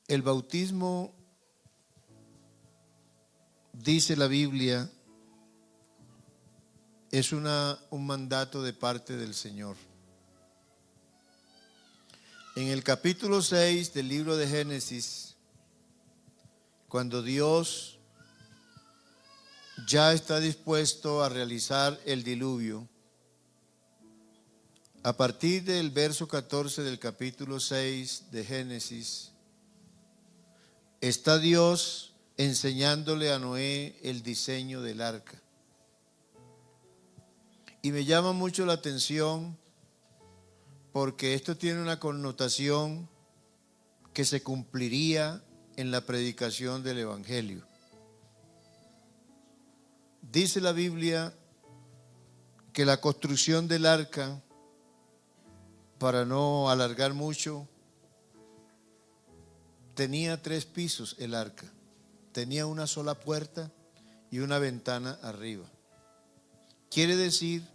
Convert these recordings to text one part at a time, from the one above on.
El bautismo, dice la Biblia, es un mandato de parte del Señor. En el capítulo 6 del libro de Génesis, cuando Dios ya está dispuesto a realizar el diluvio, a partir del verso 14 del capítulo 6 de Génesis, está Dios enseñándole a Noé el diseño del arca. Y me llama mucho la atención porque esto tiene una connotación que se cumpliría en la predicación del Evangelio. Dice la Biblia que la construcción del arca, para no alargar mucho, tenía 3 pisos el arca. Tenía una sola puerta y una ventana arriba. Quiere decir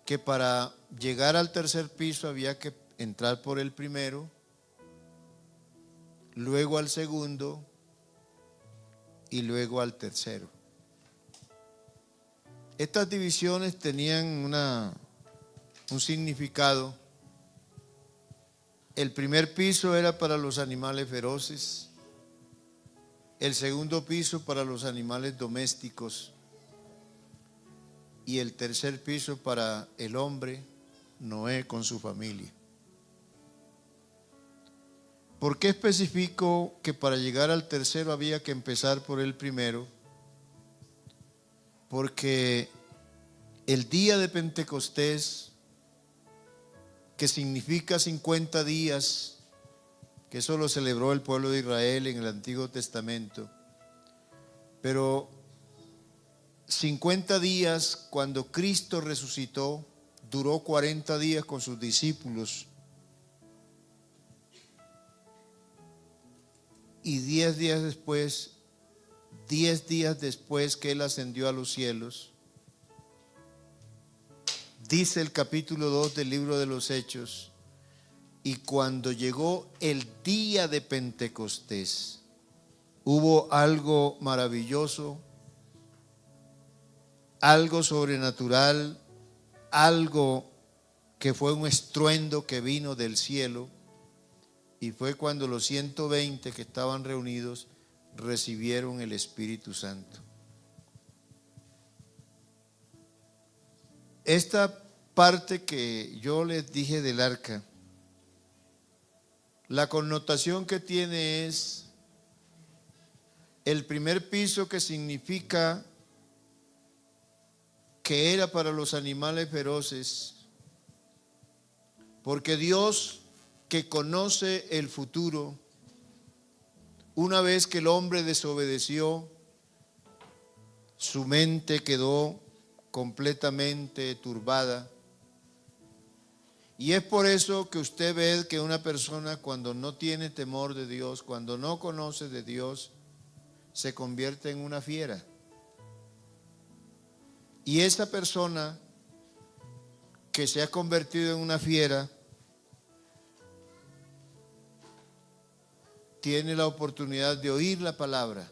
que para llegar al 3er piso había que entrar por el primero, luego al segundo y luego al tercero. Estas divisiones tenían un significado. El primer piso era para los animales feroces, el segundo piso para los animales domésticos y el 3er piso para el hombre, Noé con su familia. ¿Por qué especifico que para llegar al tercero había que empezar por el primero? Porque el día de Pentecostés, que significa 50 días, que eso lo celebró el pueblo de Israel en el Antiguo Testamento, pero 50 días cuando Cristo resucitó, duró 40 días con sus discípulos y 10 días después que Él ascendió a los cielos, dice el capítulo 2 del libro de los Hechos, y cuando llegó el día de Pentecostés, hubo algo maravilloso, algo sobrenatural, algo que fue un estruendo que vino del cielo, y fue cuando los 120 que estaban reunidos recibieron el Espíritu Santo. Esta parte que yo les dije del arca, la connotación que tiene es el primer piso, que significa que era para los animales feroces, porque Dios, que conoce el futuro, una vez que el hombre desobedeció, su mente quedó completamente turbada. Y es por eso que usted ve que una persona, cuando no tiene temor de Dios, cuando no conoce de Dios, se convierte en una fiera. Y esa persona que se ha convertido en una fiera tiene la oportunidad de oír la palabra,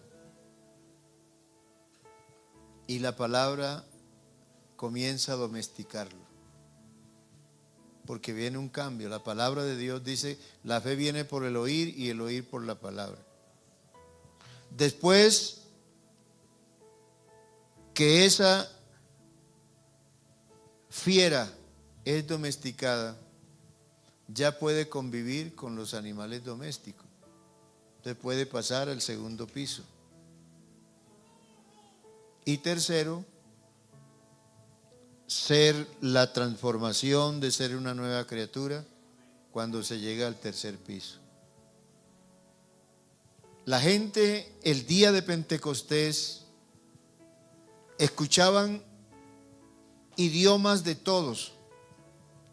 y la palabra comienza a domesticarlo, porque viene un cambio. La palabra de Dios dice: la fe viene por el oír y el oír por la palabra. Después que esa fiera es domesticada, ya puede convivir con los animales domésticos. Usted puede pasar al segundo piso. Y tercero, ser la transformación de ser una nueva criatura cuando se llega al 3er piso. La gente el día de Pentecostés escuchaban idiomas de todos,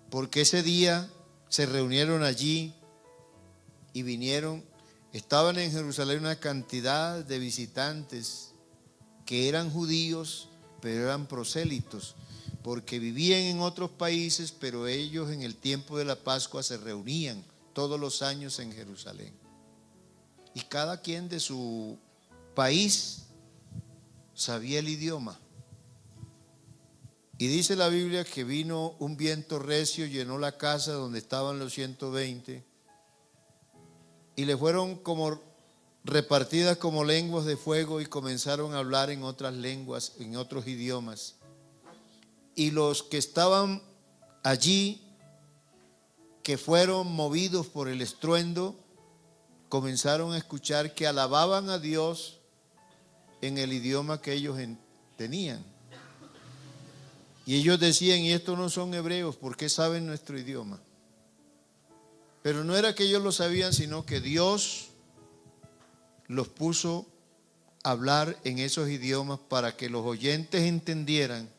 porque ese día se reunieron allí y vinieron. Estaban en Jerusalén una cantidad de visitantes que eran judíos, pero eran prosélitos, porque vivían en otros países, pero ellos en el tiempo de la Pascua se reunían todos los años en Jerusalén. Y cada quien de su país sabía el idioma. Y dice la Biblia que vino un viento recio, llenó la casa donde estaban los 120 y le fueron como repartidas como lenguas de fuego y comenzaron a hablar en otras lenguas, en otros idiomas. Y los que estaban allí, que fueron movidos por el estruendo, comenzaron a escuchar que alababan a Dios en el idioma que ellos tenían. Y ellos decían, y estos no son hebreos, ¿por qué saben nuestro idioma? Pero no era que ellos lo sabían, sino que Dios los puso a hablar en esos idiomas para que los oyentes entendieran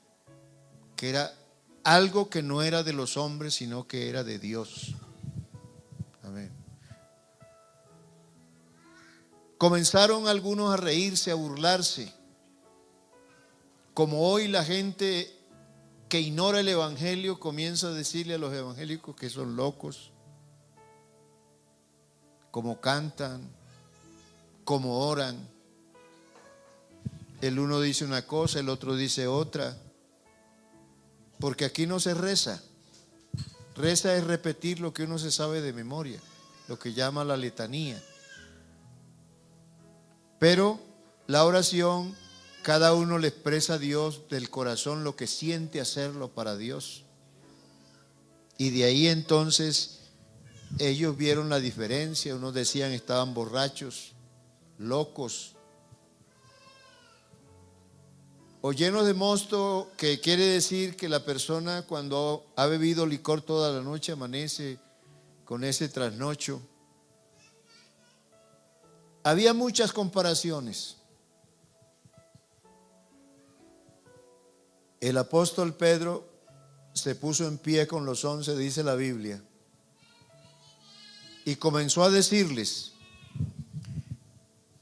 que era algo que no era de los hombres, sino que era de Dios. Amén. Comenzaron algunos a reírse, a burlarse, como hoy la gente que ignora el evangelio comienza a decirle a los evangélicos que son locos, como cantan, como oran. El uno dice una cosa, el otro dice otra, porque aquí no se reza. Reza es repetir lo que uno se sabe de memoria, lo que llama la letanía. Pero la oración, cada uno le expresa a Dios del corazón lo que siente hacerlo para Dios. Y de ahí entonces ellos vieron la diferencia. Unos decían estaban borrachos, locos, o llenos de mosto, que quiere decir que la persona cuando ha bebido licor toda la noche amanece con ese trasnocho. Había muchas comparaciones. El apóstol Pedro se puso en pie con los 11, dice la Biblia, y comenzó a decirles: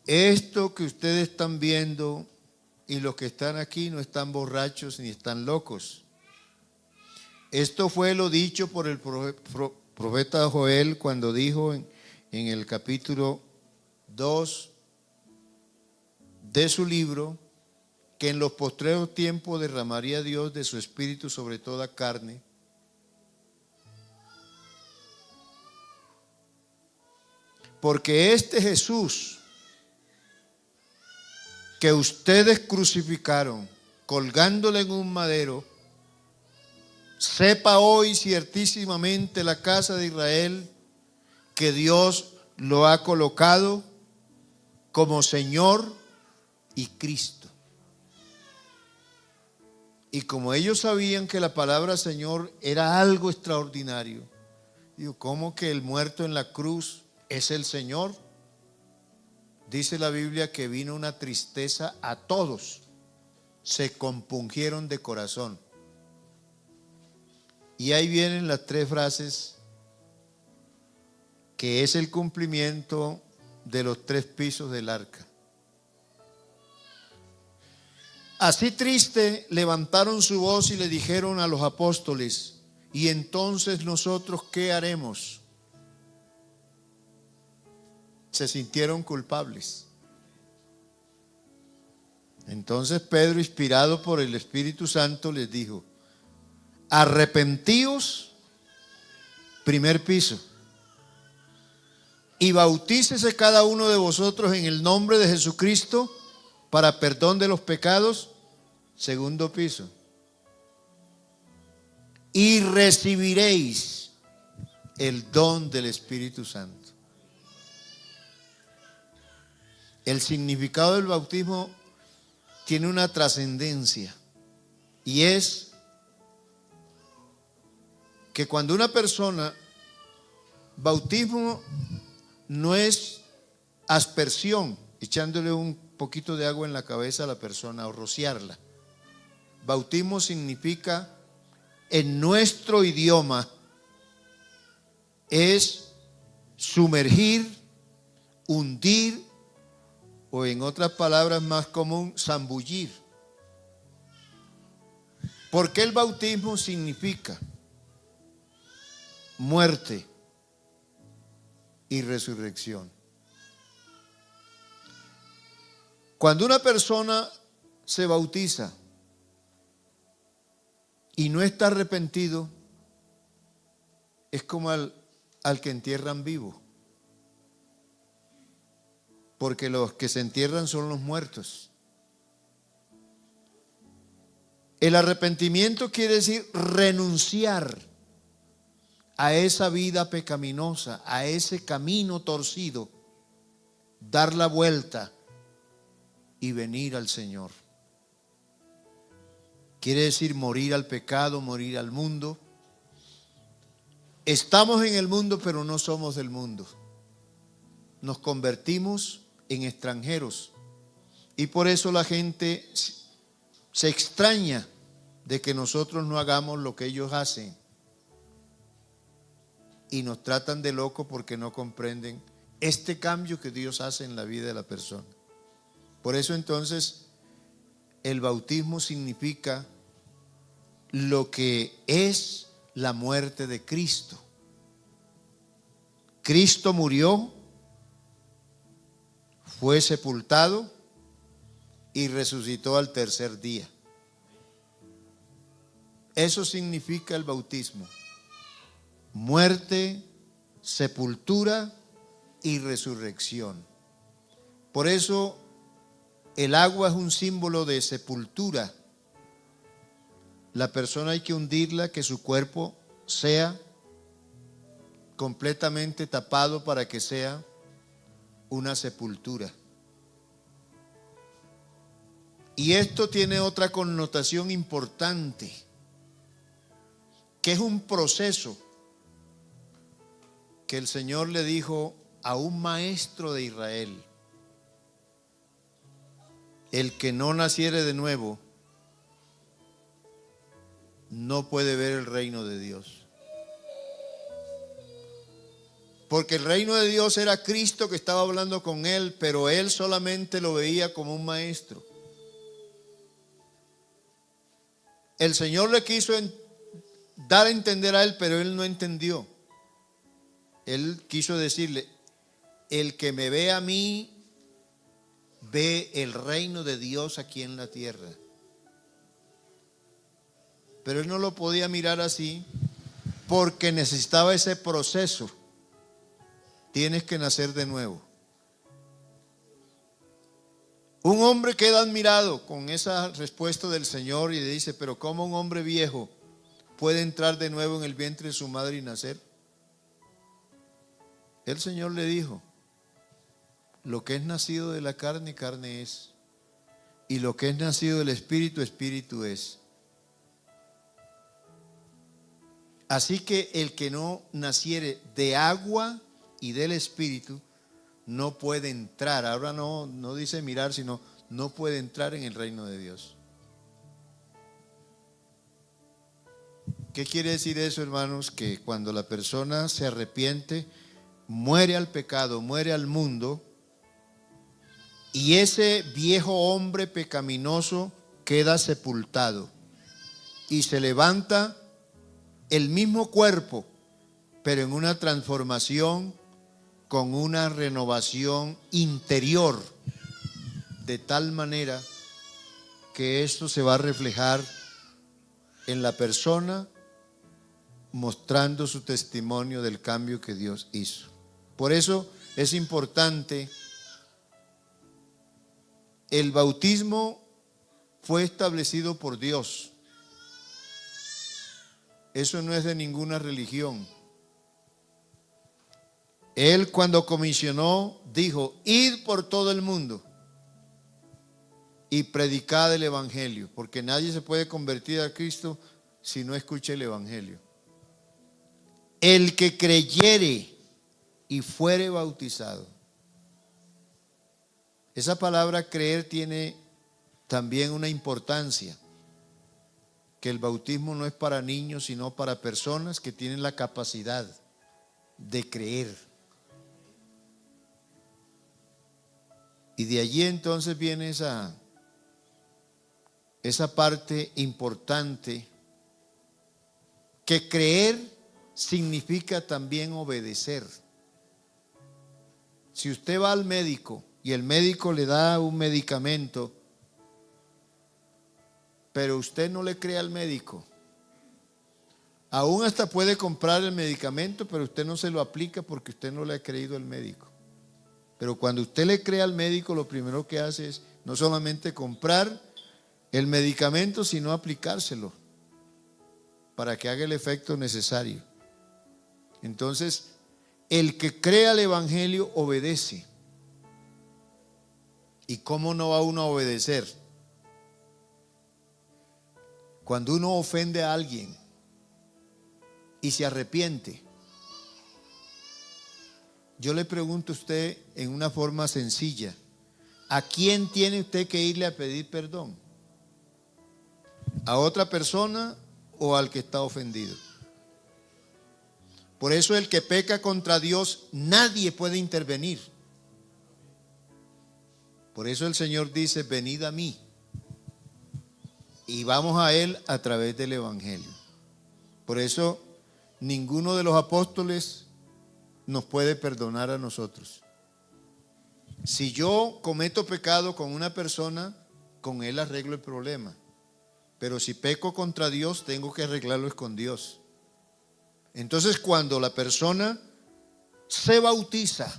esto que ustedes están viendo y los que están aquí no están borrachos ni están locos. Esto fue lo dicho por el profeta Joel cuando dijo en el capítulo 2 de su libro que en los postreros tiempos derramaría Dios de su espíritu sobre toda carne. Porque este Jesús que ustedes crucificaron colgándole en un madero, sepa hoy ciertísimamente la casa de Israel que Dios lo ha colocado como Señor y Cristo. Y como ellos sabían que la palabra Señor era algo extraordinario, digo, ¿cómo que el muerto en la cruz es el Señor? Dice la Biblia que vino una tristeza a todos, se compungieron de corazón. Y ahí vienen las tres frases que es el cumplimiento de los 3 pisos del arca. Así triste levantaron su voz y le dijeron a los apóstoles: ¿y entonces nosotros qué haremos? Se sintieron culpables. Entonces Pedro, inspirado por el Espíritu Santo, les dijo: arrepentíos, primer piso, y bautícese cada uno de vosotros en el nombre de Jesucristo para perdón de los pecados, segundo piso, y recibiréis el don del Espíritu Santo. El significado del bautismo tiene una trascendencia, y es que cuando una persona, bautismo no es aspersión, echándole un poquito de agua en la cabeza a la persona o rociarla. Bautismo significa, en nuestro idioma, es sumergir, hundir, o en otras palabras más común, zambullir. Porque el bautismo significa muerte, y resurrección. Cuando una persona se bautiza y no está arrepentido, es como al que entierran vivo. Porque los que se entierran son los muertos. El arrepentimiento quiere decir renunciar a esa vida pecaminosa, a ese camino torcido, dar la vuelta y venir al Señor. Quiere decir morir al pecado, morir al mundo. Estamos en el mundo, pero no somos del mundo. Nos convertimos en extranjeros. Y por eso la gente se extraña de que nosotros no hagamos lo que ellos hacen. Y nos tratan de locos porque no comprenden este cambio que Dios hace en la vida de la persona. Por eso entonces el bautismo significa lo que es la muerte de Cristo. Cristo murió, fue sepultado y resucitó al tercer día. Eso significa el bautismo: muerte, sepultura y resurrección. Por eso el agua es un símbolo de sepultura. La persona hay que hundirla, que su cuerpo sea completamente tapado para que sea una sepultura. Y esto tiene otra connotación importante, que es un proceso que el Señor le dijo a un maestro de Israel: el que no naciere de nuevo no puede ver el reino de Dios. Porque el reino de Dios era Cristo que estaba hablando con él, pero él solamente lo veía como un maestro. El Señor le quiso dar a entender a él, pero él no entendió. Él quiso decirle: el que me ve a mí ve el reino de Dios aquí en la tierra. Pero él no lo podía mirar así porque necesitaba ese proceso. Tienes que nacer de nuevo. Un hombre queda admirado con esa respuesta del Señor y le dice: pero ¿cómo un hombre viejo puede entrar de nuevo en el vientre de su madre y nacer? El Señor le dijo: lo que es nacido de la carne, carne es, y lo que es nacido del Espíritu, Espíritu es. Así que el que no naciere de agua y del Espíritu no puede entrar. Ahora no dice mirar, sino no puede entrar en el reino de Dios. ¿Qué quiere decir eso, hermanos? Que cuando la persona se arrepiente, muere al pecado, muere al mundo, y ese viejo hombre pecaminoso queda sepultado y se levanta el mismo cuerpo, pero en una transformación, con una renovación interior, de tal manera que esto se va a reflejar en la persona, mostrando su testimonio del cambio que Dios hizo. Por eso es importante. El bautismo fue establecido por Dios. Eso no es de ninguna religión. Él, cuando comisionó, dijo: id por todo el mundo y predicad el evangelio, porque nadie se puede convertir a Cristo si no escucha el evangelio. El que creyere y fuere bautizado. Esa palabra creer tiene también una importancia, que el bautismo no es para niños, sino para personas que tienen la capacidad de creer. Y de allí entonces viene esa parte importante, que creer significa también obedecer. Si usted va al médico y el médico le da un medicamento, pero usted no le cree al médico, aún hasta puede comprar el medicamento, pero usted no se lo aplica porque usted no le ha creído al médico. Pero cuando usted le cree al médico, lo primero que hace es no solamente comprar el medicamento, sino aplicárselo para que haga el efecto necesario. Entonces, el que cree al Evangelio obedece. ¿Y cómo no va uno a obedecer? Cuando uno ofende a alguien y se arrepiente. Yo le pregunto a usted en una forma sencilla, ¿a quién tiene usted que irle a pedir perdón? ¿A otra persona o al que está ofendido? Por eso el que peca contra Dios, nadie puede intervenir. Por eso el Señor dice, venid a mí. Y vamos a Él a través del Evangelio. Por eso ninguno de los apóstoles nos puede perdonar a nosotros. Si yo cometo pecado con una persona, con él arreglo el problema. Pero si peco contra Dios, tengo que arreglarlo con Dios. Entonces, cuando la persona se bautiza,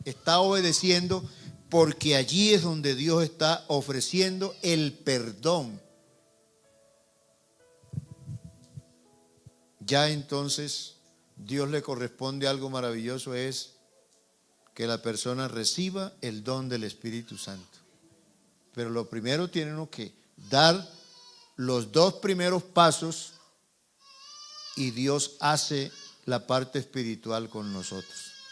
está obedeciendo, porque allí es donde Dios está ofreciendo el perdón. Ya entonces Dios le corresponde algo maravilloso, es que la persona reciba el don del Espíritu Santo. Pero lo primero tiene uno que dar los 2 primeros pasos y Dios hace la parte espiritual con nosotros.